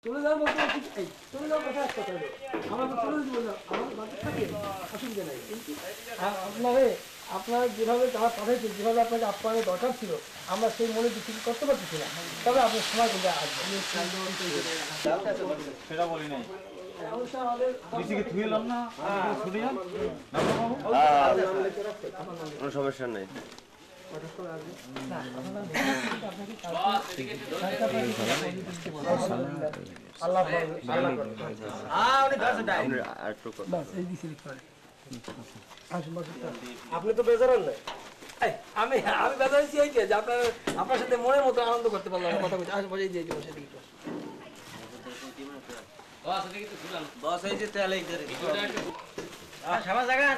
চলে যাওয়ার মতো চলে যাওয়ার কথা একটা কথা আমার চলে যদি বললাম আমার বাকি থাকে অসুবিধা নেই কিন্তু আপনারা যেভাবে যারা পাঠাইছে যেভাবে আপনাকে আপনাদের দরকার ছিল আমরা সেই মনে কিছু করতে পারতেছি না তবে আপনার সময় কিন্তু আসবে সেটা বলি নাই কোনো সমস্যা নেই আপনি তো বেজার হন আমি আমি বেজার হয়েছি এই যে আপনার সাথে মনের মতো আনন্দ করতে পারলাম কথা বলছি আসলে বসে দিয়ে বসে দিই বস এই যে তেল এই করে খাবার জায়গা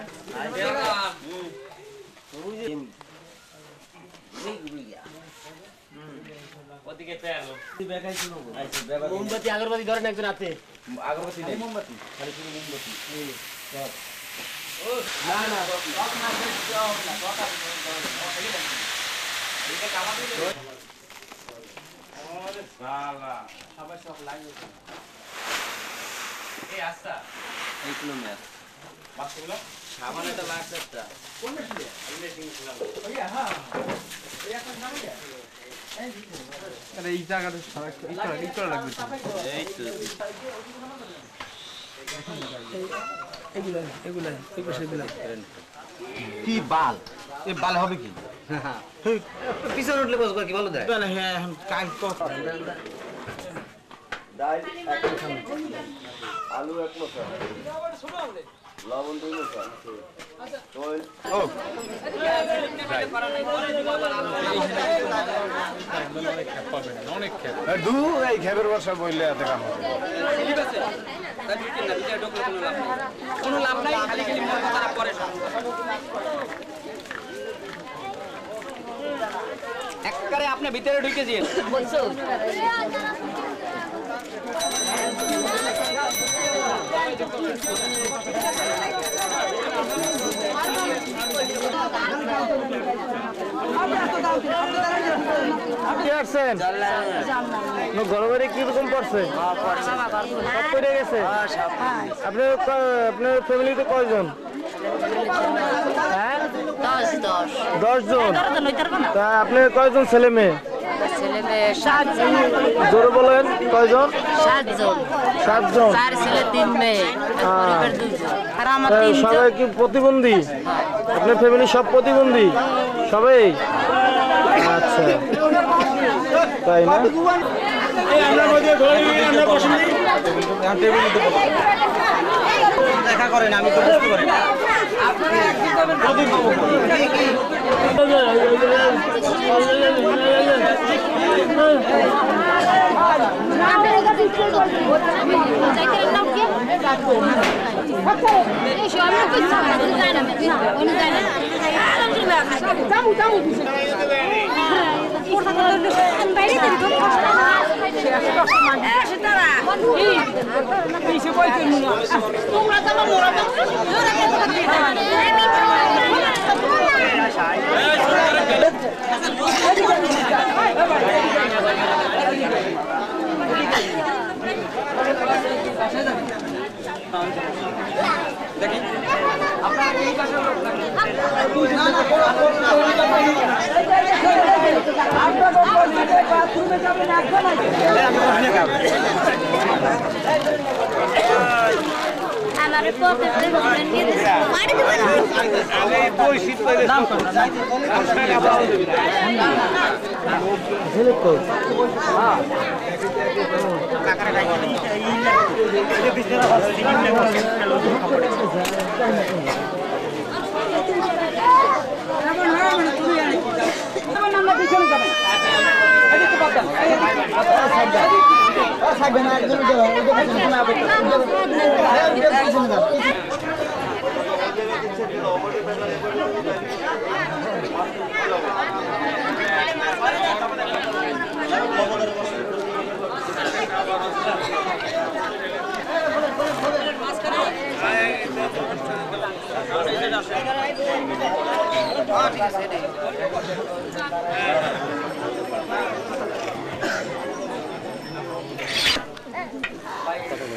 মোমবাতি আগরবাতি ধরেন একজন হাতে আগরবাতি নেই মোমবাতি খালি শুধু মোমবাতি না না এই জায়গাটা লাগবে কি বাল এই বাল হবে কি পিছনে উঠলে বসবো কি ভালো দেয় হ্যাঁ এখন কাজ আলু এক মশা লবণ 2 মশা এই খেপের বর্ষা বইলে এত কাম কোনো লাভ নাই খালি খালি মন কথা পরে একবারে আপনি ভিতরে ঢুকে যান বলছো কি আসছেন গরমে কিরকম পড়ছে সব পড়ে গেছে আপনার ফ্যামিলিতে কয়জন হ্যাঁ 10 জন তা আপনার কয়জন ছেলে মেয়ে জোরে বলেন কয়জন 7 জন সবাই কি প্রতিবন্ধী আপনার ফ্যামিলি সব প্রতিবন্ধী সবাই আচ্ছা তাই না দেখা করেন আমি তো বুঝতে পারি না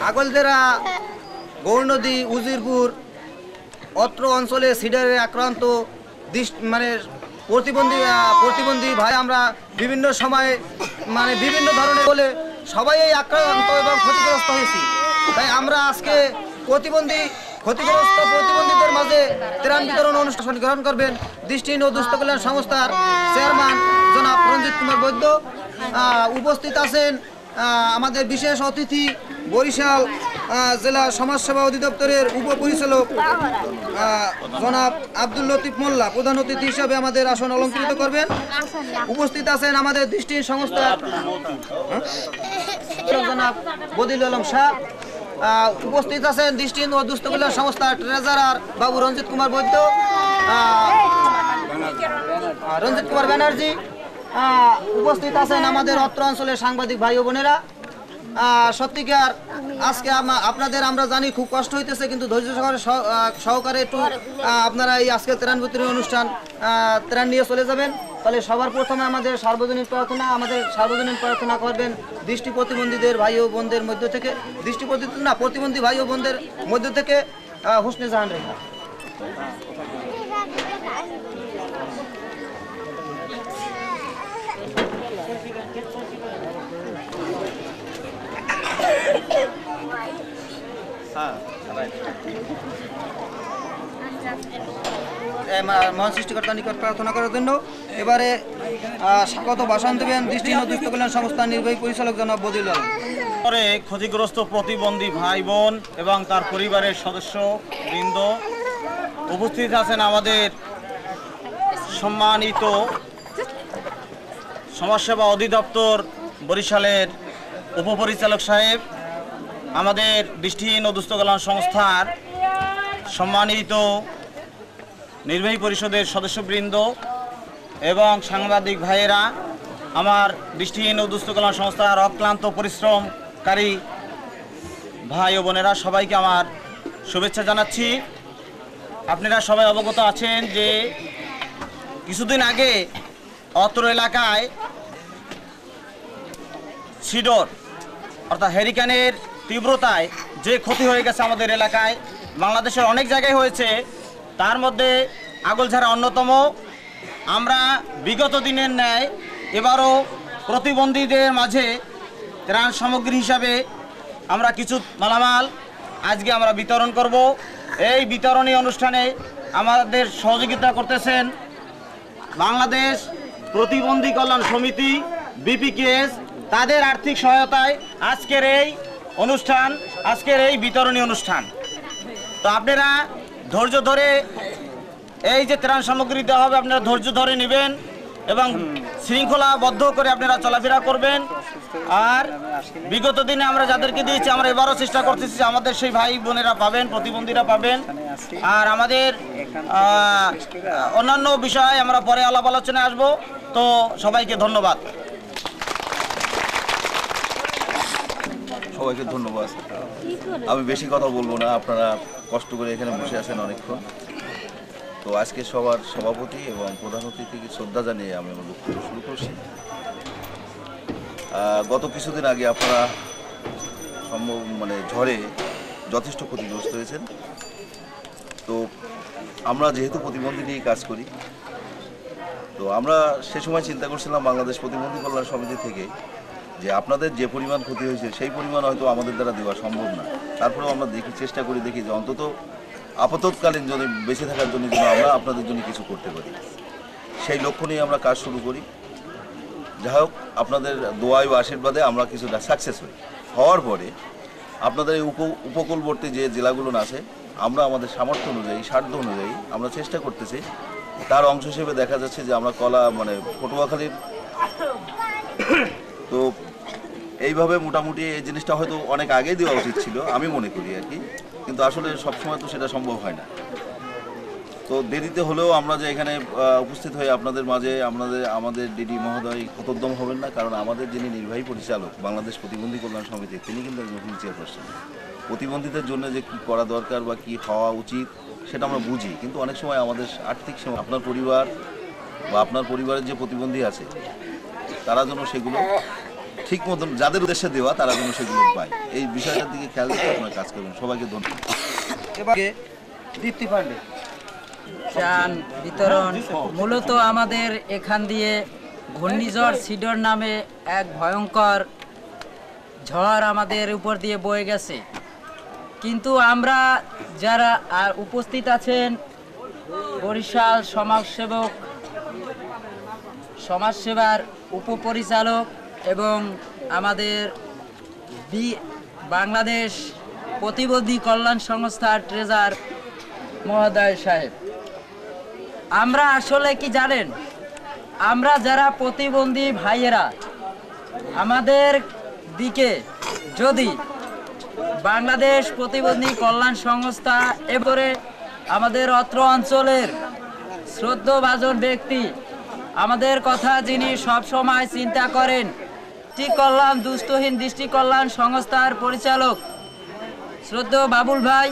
আগলদেরা, গৌরনদী, উজিরপুর অত্র অঞ্চলে সিডারে আক্রান্ত মানে প্রতিবন্ধী ভাই আমরা বিভিন্ন সময়ে মানে বিভিন্ন ধরনের বলে সবাই এই আক্রান্ত এবং ক্ষতিগ্রস্ত হয়েছি। তাই আমরা আজকে ক্ষতিগ্রস্ত প্রতিবন্ধীদের মাঝে ত্রাণ বিতরণ অনুষ্ঠান গ্রহণ করবেন দৃষ্টিহীন ও দুস্থ কল্যাণ সংস্থার চেয়ারম্যান জনাব রঞ্জিত কুমার বৈদ্য। উপস্থিত আছেন আমাদের বিশেষ অতিথি বরিশাল জেলা সমাজসেবা অধিদপ্তরের উপপরিচালক জনাব আব্দুল লতিফ মোল্লা প্রধান অতিথি হিসাবে আমাদের আসন অলঙ্কৃত করবেন। উপস্থিত আছেন আমাদের দৃষ্টিহীন সংস্থার জনাব বদিল আলম শাহ। উপস্থিত আছেন দৃষ্টিহীন ও দুস্থ কল্যাণ সংস্থার ট্রেজারার বাবু রঞ্জিত কুমার বৈদ্য, রঞ্জিত কুমার ব্যানার্জি। উপস্থিত আছেন আমাদের অত্র অঞ্চলের সাংবাদিক ভাই ও বোনেরা। সত্যিকার আজকে আপনাদের আমরা জানি খুব কষ্ট হইতেছে, কিন্তু ধৈর্য সহকারে একটু আপনারা এই আজকে ত্রাণ বিতরণ অনুষ্ঠান ত্রাণ নিয়ে চলে যাবেন। তাহলে সবার প্রথমে আমাদের সার্বজনীন প্রার্থনা করবেন দৃষ্টি প্রতিবন্ধীদের ভাই ও বোনদের মধ্য থেকে, প্রতিবন্ধী ভাই ও বোনদের মধ্য থেকে হুসনে জাহান রেখা। মহান সৃষ্টিকর্তা নিকট প্রার্থনা করার জন্য এবারে স্বাগত ভাষণ দেবেন দৃষ্টিহীন ও দুস্থ কল্যাণ সংস্থার নির্বাহী পরিচালক জনাব বদিউল আলম। পরে ক্ষতিগ্রস্ত প্রতিবন্ধী ভাই বোন এবং তার পরিবারের সদস্য বৃন্দ উপস্থিত আছেন আমাদের সম্মানিত সমাজসেবা অধিদপ্তর বরিশালের উপপরিচালক সাহেব, আমাদের দৃষ্টিহীন ও দুস্থ কল্যাণ সংস্থার সম্মানিত নির্বাহী পরিষদের সদস্যবৃন্দ এবং সাংবাদিক ভাইয়েরা, আমার দৃষ্টিহীন ও দুস্থ কল্যাণ সংস্থার অক্লান্ত পরিশ্রমকারী ভাই ও বোনেরা, সবাইকে আমার শুভেচ্ছা জানাচ্ছি। আপনারা সবাই অবগত আছেন যে কিছুদিন আগে অত্র এলাকায় সিডর অর্থাৎ হ্যারিকেনের তীব্রতায় যে ক্ষতি হয়ে গেছে আমাদের এলাকায়, বাংলাদেশের অনেক জায়গায় হয়েছে, তার মধ্যে আগলঝাড়া অন্যতম। আমরা বিগত দিনের ন্যায় এবারও প্রতিবন্ধীদের মাঝে ত্রাণ সামগ্রী হিসাবে আমরা কিছু মালামাল আজকে আমরা বিতরণ করব। এই বিতরণী অনুষ্ঠানে আমাদের সহযোগিতা করতেছেন বাংলাদেশ প্রতিবন্ধী কল্যাণ সমিতি BPKS, তাদের আর্থিক সহায়তায় আজকের এই বিতরণী অনুষ্ঠান। তো আপনারা ধৈর্য ধরে এই যে ত্রাণ সামগ্রী দেওয়া হবে, আপনারা ধৈর্য ধরে নেবেন এবং শৃঙ্খলাবদ্ধ করে আপনারা চলাফেরা করবেন। আর বিগত দিনে আমরা যাদেরকে দিয়েছি, আমরা এবারও চেষ্টা করতেছি আমাদের সেই ভাই বোনেরা পাবেন, প্রতিবন্ধীরা পাবেন। আর আমাদের অন্যান্য বিষয়ে আমরা পরে আলাপ আলোচনায় আসবো। তো সবাইকে ধন্যবাদ। সবাইকে ধন্যবাদ। আমি বেশি কথা বলবো না, আপনারা কষ্ট করে এখানে বসে আছেন অনেকক্ষণ। তো আজকে সবার সভাপতি এবং প্রধান অতিথিকে শ্রদ্ধা জানিয়ে আমি আমার বক্তব্য শুরু করছি। গত কিছুদিন আগে আপনারা ঝড়ে যথেষ্ট ক্ষতিগ্রস্ত হয়েছেন। তো আমরা যেহেতু প্রতিবন্ধী নিয়ে কাজ করি, তো আমরা সে সময় চিন্তা করছিলাম বাংলাদেশ প্রতিবন্ধী কল্যাণ সমিতি থেকে যে আপনাদের যে পরিমাণ ক্ষতি হয়েছে সেই পরিমাণ হয়তো আমাদের দ্বারা দেওয়া সম্ভব না। তারপরেও আমরা চেষ্টা করি দেখি যে অন্তত আপাতকালীন জন্য বেঁচে থাকার জন্য আমরা আপনাদের জন্য কিছু করতে পারি। সেই লক্ষ্য নিয়ে আমরা কাজ শুরু করি। যাই হোক, আপনাদের দোয়াই ও আশীর্বাদে আমরা কিছুটা সাকসেস হওয়ার পরে আপনাদের এই উপকূলবর্তী যে জেলাগুলো আছে, আমরা আমাদের সামর্থ্য অনুযায়ী, সাধ্য অনুযায়ী আমরা চেষ্টা করতেছি। তার অংশ হিসেবে দেখা যাচ্ছে যে আমরা পটুয়াখালীর, তো এইভাবে মোটামুটি এই জিনিসটা হয়তো অনেক আগেই দেওয়া উচিত ছিল আমি মনে করি আর কি, কিন্তু আসলে সবসময় তো সেটা সম্ভব হয় না। তো দেরিতে হলেও আমরা যে এখানে উপস্থিত হয়ে আপনাদের মাঝে আমাদের ডিডি মহোদয় কতোদ্যম হবেন না, কারণ আমাদের যিনি নির্বাহী পরিচালক বাংলাদেশ প্রতিবন্ধী কল্যাণ সমিতি, তিনি কিন্তু একজন হুইল চেয়ারপারসন। প্রতিবন্ধীদের জন্য যে কী করা দরকার বা কী হওয়া উচিত সেটা আমরা বুঝি, কিন্তু অনেক সময় আমাদের আর্থিক সময় আপনার পরিবার বা আপনার পরিবারের যে প্রতিবন্ধী আছে তারা যেন সেগুলো ঠিক মতন যাদের উদ্দেশ্যে দেওয়া তারা যেন সেগুলো পায়, এই বিষয়টার দিকে খেয়াল রেখে আপনারা কাজ করবেন। সবাইকে ধন্যবাদ। এবার দীপ্তি পান্ডে। ত্রাণ বিতরণ মূলত আমাদের এখান দিয়ে ঘূর্ণিঝড় সিডর নামে এক ভয়ঙ্কর ঝড় আমাদের উপর দিয়ে বয়ে গেছে, কিন্তু আমরা যারা উপস্থিত আছেন বরিশাল সমাজসেবার উপপরিচালক এবং আমাদের বাংলাদেশ প্রতিবন্ধী কল্যাণ সংস্থার ট্রেজার মহোদয় সাহেব, আমরা আসলে কি জানেন, আমরা যারা প্রতিবন্ধী ভাইয়েরা আমাদের দিকে যদি বাংলাদেশ প্রতিবন্ধী কল্যাণ সংস্থা এবারে আমাদের অত্র অঞ্চলের শ্রদ্ধাভাজন ব্যক্তি, আমাদের কথা যিনি সবসময় চিন্তা করেন, দৃষ্টি কল্যাণ দুস্থহীন দৃষ্টি কল্যাণ সংস্থার পরিচালক শ্রদ্ধেয় বাবুল ভাই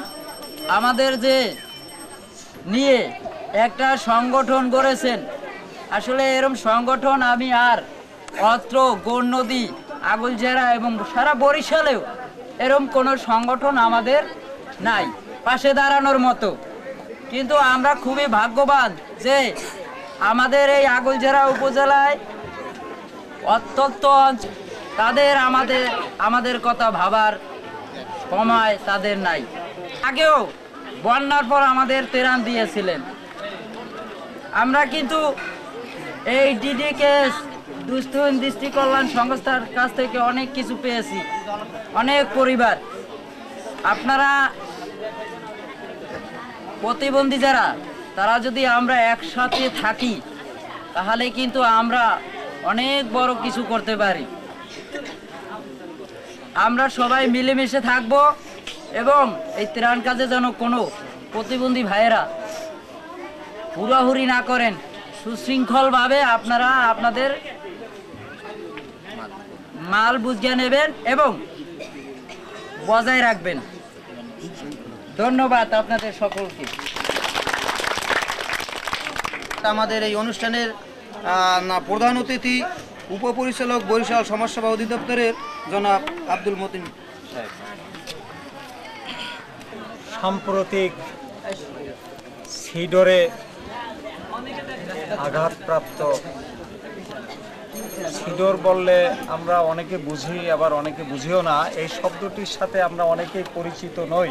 আমাদের যে নিয়ে একটা সংগঠন গড়েছেন, আসলে এরকম সংগঠন আমি আর অত্র গৌর নদী আগলঝাড়া এবং সারা বরিশালেও এরকম কোনো সংগঠন আমাদের নাই পাশে দাঁড়ানোর মতো। কিন্তু আমরা খুবই ভাগ্যবান যে আমাদের এই আগলঝাড়া উপজেলায় অত্যন্ত তাদের আমাদের কথা ভাবার সময় তাদের নাই। আগেও বন্যার পর আমাদের ত্রাণ দিয়েছিলেন, আমরা কিন্তু এই ডিডিকেএস দুস্থহীন দৃষ্টি কল্যাণ সংস্থার কাছ থেকে অনেক কিছু পেয়েছি, অনেক পরিবার। আপনারা প্রতিবন্ধী যারা তারা যদি আমরা একসাথে থাকি তাহলে কিন্তু আমরা অনেক বড় কিছু করতে পারি। আমরা সবাই মিলেমিশে থাকব এবং এই ত্রাণ কাজে যেন কোনো প্রতিবন্ধী ভাইয়েরা হুড়াহুড়ি না করেন, সুশৃঙ্খলভাবে আপনারা আপনাদের মাল বুঝিয়ে নেবেন এবং বজায় রাখবেন। ধন্যবাদ আপনাদের সকলকে। আমাদের এই অনুষ্ঠানের প্রধান অতিথি উপপরিচালক বরিশাল সমাজসেবা অধিদপ্তরের জনাব আব্দুল মতিন সাহেব। সাম্প্রতিক সিডরে আঘাতপ্রাপ্ত, সিডর বললে আমরা অনেকে বুঝি আবার অনেকে বুঝিও না, এই শব্দটির সাথে আমরা অনেকেই পরিচিত নই।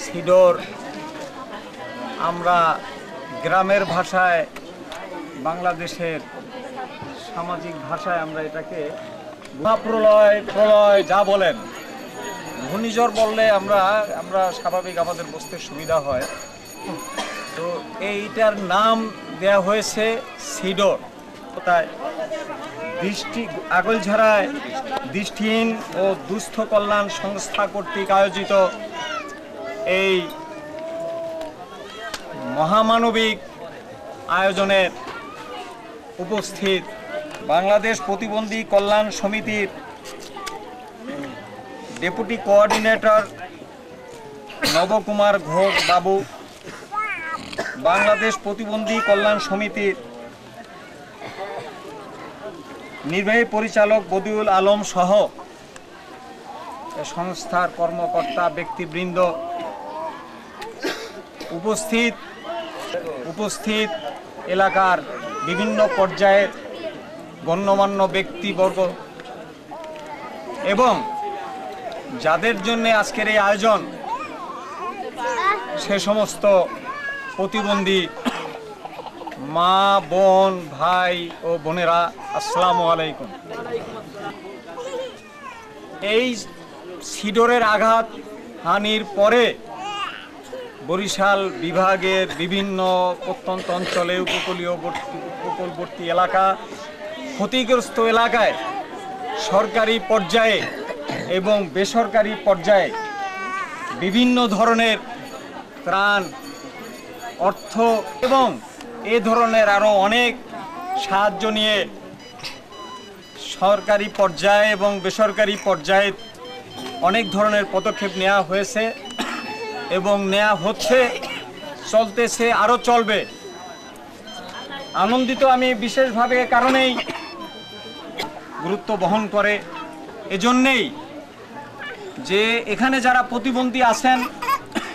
সিডর আমরা গ্রামের ভাষায়, বাংলাদেশের সামাজিক ভাষায় আমরা এটাকে প্রলয় যা বলেন, ঘূর্ণিঝড় বললে আমরা স্বাভাবিক আমাদের বুঝতে সুবিধা হয়। তো এইটার নাম দেয়া হয়েছে সিডর। তাই আগলঝাড়ায় দৃষ্টিহীন ও দুস্থ কল্যাণ সংস্থা কর্তৃক আয়োজিত এই মহামানবিক আয়োজনের উপস্থিত বাংলাদেশ প্রতিবন্ধী কল্যাণ সমিতির ডেপুটি কোঅর্ডিনেটর নবকুমার ঘোষ বাবু, বাংলাদেশ প্রতিবন্ধী কল্যাণ সমিতির নির্বাহী পরিচালক বদিউল আলম সহ সংস্থার কর্মকর্তা ব্যক্তিবৃন্দ, উপস্থিত এলাকার বিভিন্ন পর্যায়ের গণ্যমান্য ব্যক্তিবর্গ এবং যাদের জন্য আজকের এই আয়োজন সে সমস্ত প্রতিবন্ধী মা, বোন, ভাই ও বোনেরা, আসসালামু আলাইকুম। এই সিডরের আঘাত হানির পরে বরিশাল বিভাগের বিভিন্ন প্রত্যন্ত অঞ্চলে উপকূলবর্তী এলাকা, ক্ষতিগ্রস্ত এলাকায় সরকারি পর্যায়ে এবং বেসরকারি পর্যায়ে বিভিন্ন ধরনের ত্রাণ, অর্থ এবং এ ধরনের আরও অনেক সাহায্য নিয়ে সরকারি পর্যায়ে এবং বেসরকারি পর্যায়ে অনেক ধরনের পদক্ষেপ নেওয়া হয়েছে এবং নেওয়া হচ্ছে, চলতেছে, আরও চলবে। আনন্দিত আমি বিশেষভাবে কারণেই গুরুত্ব বহন করে। এজন্যেই যে এখানে যারা প্রতিবন্ধী আছেন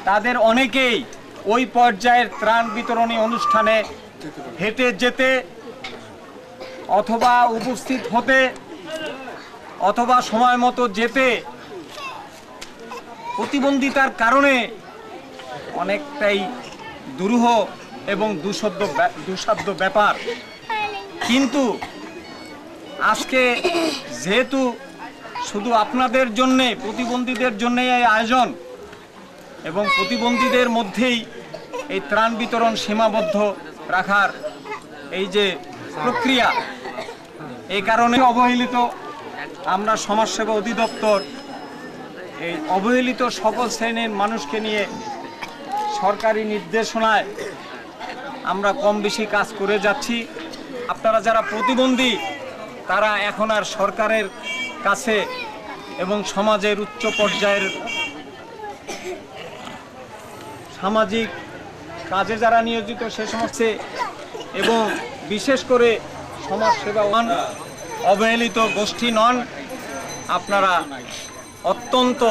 তাদের অনেকেই ওই পর্যায়ের ত্রাণ বিতরণী অনুষ্ঠানে হেঁটে যেতে অথবা উপস্থিত হতে অথবা সময় মতো যেতে প্রতিবন্ধিতার কারণে অনেকটাই দুরূহ এবং দুঃসাধ্য ব্যাপার। কিন্তু আজকে যেহেতু শুধু আপনাদের জন্যে, প্রতিবন্ধীদের জন্যে এই আয়োজন এবং প্রতিবন্ধীদের মধ্যেই এই ত্রাণ বিতরণ সীমাবদ্ধ রাখার এই যে প্রক্রিয়া, এই কারণে অবহেলিত আমরা সমাজসেবা অধিদপ্তর এই অবহেলিত সকল শ্রেণীর মানুষকে নিয়ে সরকারি নির্দেশনায় আমরা কম বেশি কাজ করে যাচ্ছি। আপনারা যারা প্রতিবন্ধী তারা এখন আর সরকারের কাছে এবং সমাজের উচ্চ পর্যায়ের সামাজিক কাজে যারা নিয়োজিত সে সমস্ত এবং বিশেষ করে সমাজসেবাবান অবহেলিত গোষ্ঠী নন। আপনারা অত্যন্ত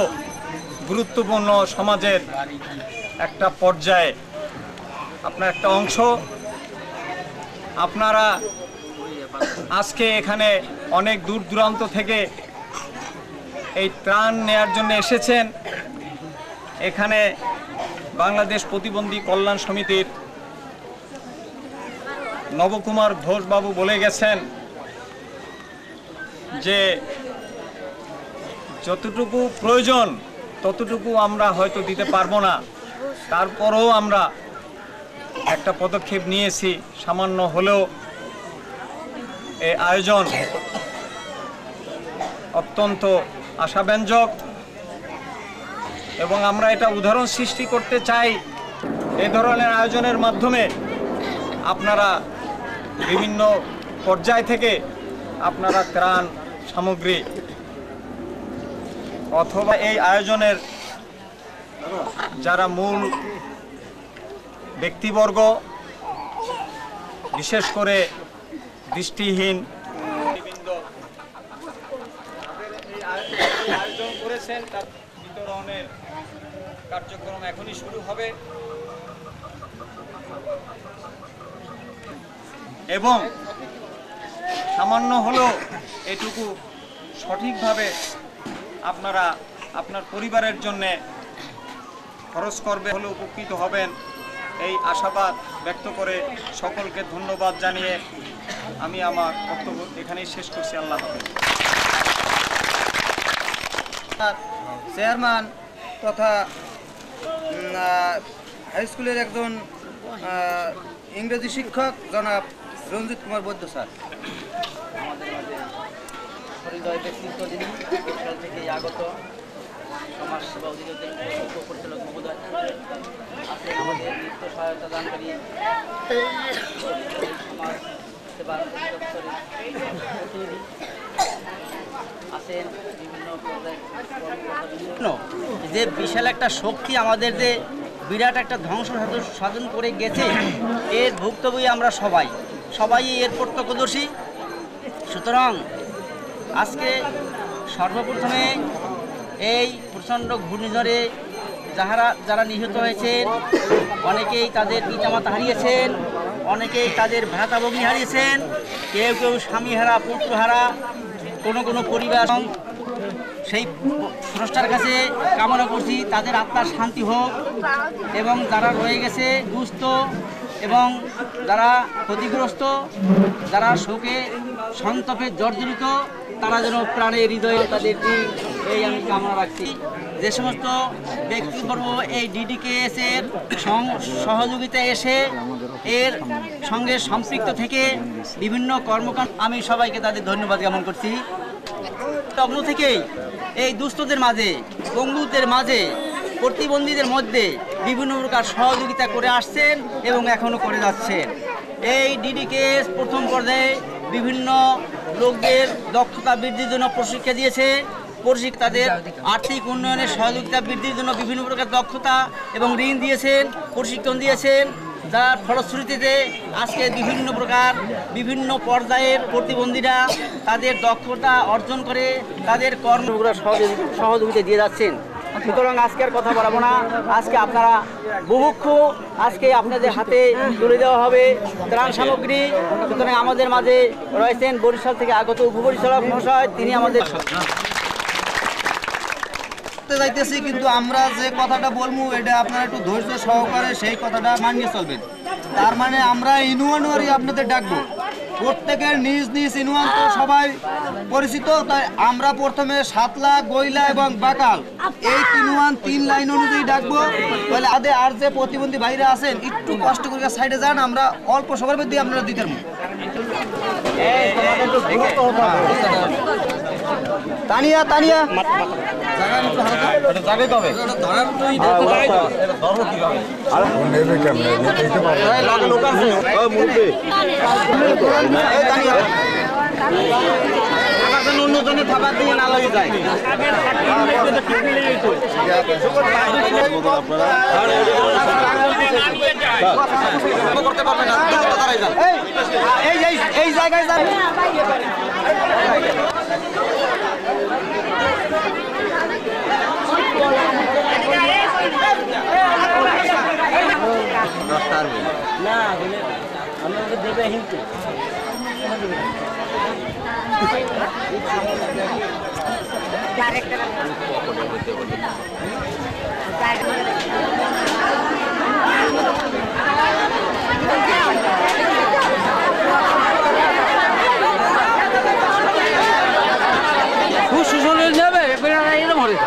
গুরুত্বপূর্ণ সমাজের একটা পর্যায়ে আপনার একটা অংশ। আপনারা আজকে এখানে অনেক দূর দূরান্ত থেকে এই ত্রাণ নেয়ার জন্য এসেছেন। এখানে বাংলাদেশ প্রতিবন্ধী কল্যাণ সমিতির নবকুমার ঘোষবাবু বলে গেছেন যে যতটুকু প্রয়োজন ততটুকু আমরা হয়তো দিতে পারবো না, তারপরেও আমরা একটা পদক্ষেপ নিয়েছি। সামান্য হলেও এই আয়োজন অত্যন্ত আশাব্যঞ্জক এবং আমরা এটা উদাহরণ সৃষ্টি করতে চাই। এই ধরনের আয়োজনের মাধ্যমে আপনারা বিভিন্ন পর্যায় থেকে আপনারা ত্রাণ সামগ্রী অথবা এই আয়োজনের যারা মূল ব্যক্তিবর্গ, বিশেষ করে দৃষ্টিহীন আয়োজন করেছেন, তার বিতরণের কার্যক্রম এখনই শুরু হবে এবং সামান্য হলেও এটুকু সঠিকভাবে আপনারা আপনার পরিবারের জন্যে খরচ করবে হলে উপকৃত হবেন এই আশাবাদ ব্যক্ত করে সকলকে ধন্যবাদ জানিয়ে আমি আমার বক্তব্য এখানেই শেষ করছি। আল্লাহ হাফেজ। চেয়ারম্যান তথা হাই স্কুলের একজন ইংরেজি শিক্ষক জনাব রঞ্জিত কুমার বৈদ্য স্যার। হৃদয় ব্যক্তিত্ব যিনি বিশাল থেকে আগত সমাজসেবা অধিদপ্তরের পরিচালক মহোদয় আছেন, আমাদের নিত্য সহায়তা দানকারী সমাজ সেবা অধিদপ্তরের প্রতিনিধি আছেন, বিভিন্ন যে বিশাল একটা শক্তি আমাদের যে বিরাট একটা ধ্বংস সাধন করে গেছে, এর ভুক্তভোগী আমরা সবাই এর প্রত্যক্ষদর্শী। সুতরাং আজকে সর্বপ্রথমে এই প্রচণ্ড ঘূর্ণিঝড়ে যারা নিহত হয়েছেন, অনেকেই তাদের পিতামাতা হারিয়েছেন, অনেকেই তাদের ভ্রাতা ভগ্নী হারিয়েছেন, কেউ স্বামীহারা পুত্রহারা, কোনো পরিবার। সেই স্রষ্টার কাছে কামনা করছি তাদের আত্মার শান্তি হোক এবং যারা রয়ে গেছে দুস্থ এবং যারা ক্ষতিগ্রস্ত, যারা শোকে সন্তপে জর্জরিত, তারা যেন প্রাণের হৃদয়ে তাদেরকে এই আমি কামনা রাখছি। যে সমস্ত ব্যক্তিবর্গ এই DDKS এর সহযোগিতায় এসে এর সঙ্গে সম্পৃক্ত থেকে বিভিন্ন কর্মকাণ্ড, আমি সবাইকে তাদের ধন্যবাদ জ্ঞাপন করছি। লগ্ন থেকেই এই দুস্থদের মাঝে, পঙ্গুদের মাঝে, প্রতিবন্ধীদের মধ্যে বিভিন্ন প্রকার সহযোগিতা করে আসছেন এবং এখনও করে যাচ্ছেন। এই DDKS প্রথম পর্যায়ে বিভিন্ন লোকদের দক্ষতা বৃদ্ধির জন্য প্রশিক্ষণ দিয়েছে, তাদের আর্থিক উন্নয়নের সহযোগিতা বৃদ্ধির জন্য বিভিন্ন প্রকার দক্ষতা এবং ঋণ দিয়েছেন, প্রশিক্ষণ দিয়েছেন। যার ফলশ্রুতিতে আজকে বিভিন্ন প্রকার বিভিন্ন পর্যায়ের প্রতিবন্ধীরা তাদের দক্ষতা অর্জন করে তাদের কর্মগুলো সহযোগিতা দিয়ে যাচ্ছেন। সুতরাং আজকে আর কথা বলবো না, আজকে আপনারা বুভুক্ষু আজকে আপনাদের হাতে তুলে দেওয়া হবে ত্রাণ সামগ্রী। সুতরাং আমাদের মাঝে রয়েছেন বরিশাল থেকে আগত উপপরিচালক মহাশয়, তিনি আমাদের যাইতেছি, কিন্তু আমরা যে কথাটা বলবো এটা আপনারা একটু ধৈর্য সহকারে সেই কথাটা মানিয়ে চলবেন। তার মানে আমরা ইউনিয়নই আপনাদের ডাকবো, প্রত্যেকের নিজ নিজ ইউনিয়ন তো সবাই পরিচিত, তাই আমরা প্রথমে সাতলা, গৈলা এবং বাকাল এই ইউনিয়ন 3 লাইন অনুযায়ী ডাকবো। তাহলে আর যে প্রতিবন্ধী ভাইরা আছেন একটু কষ্ট করে সাইডে যান, আমরা অল্প সময়ের মধ্যে আপনারা দিতে পারবো। তানিয়া তানিয়া অন্যজনের খাবার দিয়ে না লাগে যায়। করতে পারবে না, এই জায়গায় যান। না আমাদের দেবে কিন্তু খুব সুশল হয়ে যাবে এরকম হলে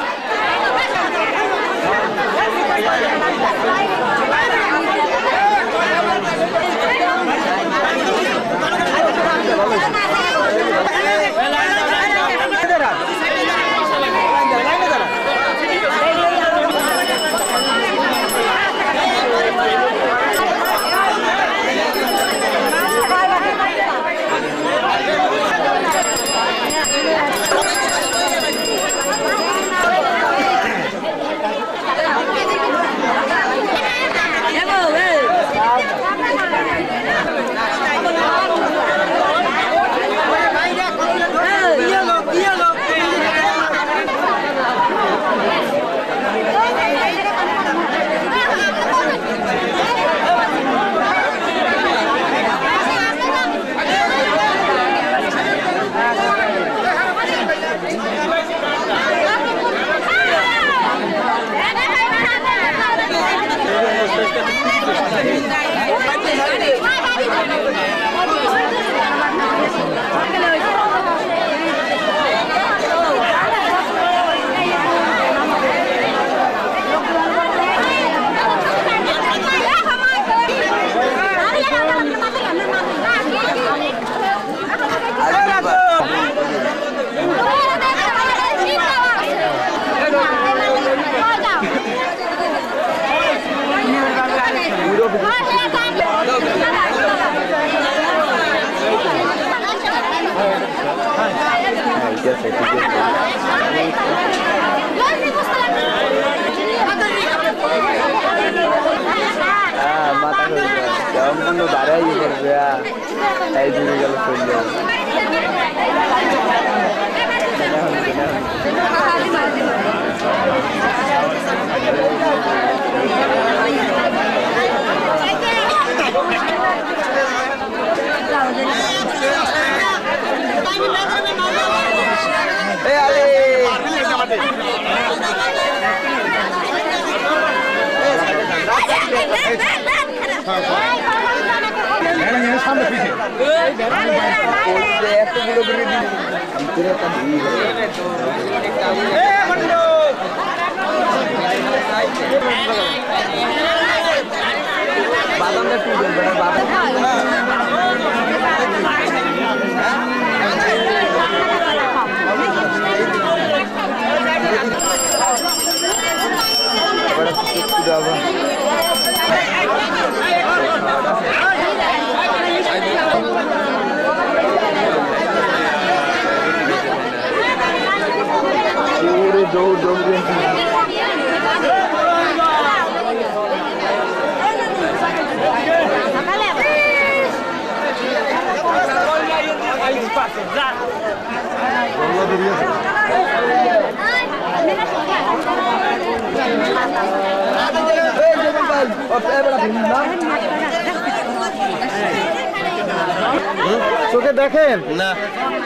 চোখে দেখেন না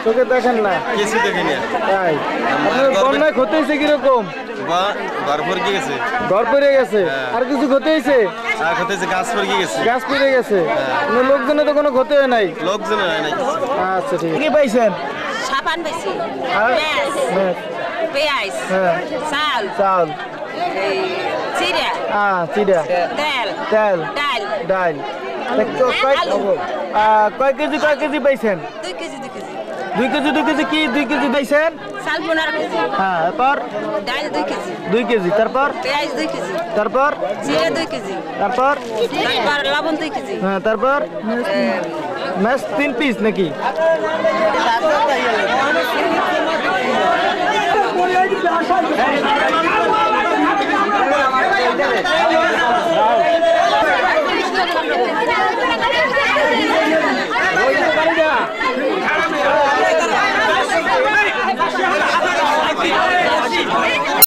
চোখে দেখেন না কিছু দেখিনি তাই আপনার বন্যায় ক্ষতি হয়েছে কিরকম? বা ঘর পড়ে গেছে ঘর পড়ে গেছে আর কিছু ক্ষতি হয়েছে? আর হতেছে গাছ পড়ে গেছে গাছ পড়ে গেছে কোনো লোকজনের তো কোনো ক্ষতি হয় নাই? লোকজন হয় নাই আচ্ছা ঠিক আছে। কি পাইছেন? সাবান বেশি আর পেঁয়াজ পেঁয়াজ হ্যাঁ চাল চাল চিড়া চিড়া তেল তেল ডাল ডাল কয় কেজি পাইছেন? 2 কেজি 2 কেজি 2 কেজি 2 কেজি কি 2 কেজি পাইছেন? চাল 15 কেজি হ্যাঁ তারপর ডাল 2 কেজি 2 কেজি তারপর পেঁয়াজ 2 কেজি তারপর জিরা 2 কেজি তারপর লবণ 2 কেজি হ্যাঁ তারপর মাছ 3 পিস নাকি?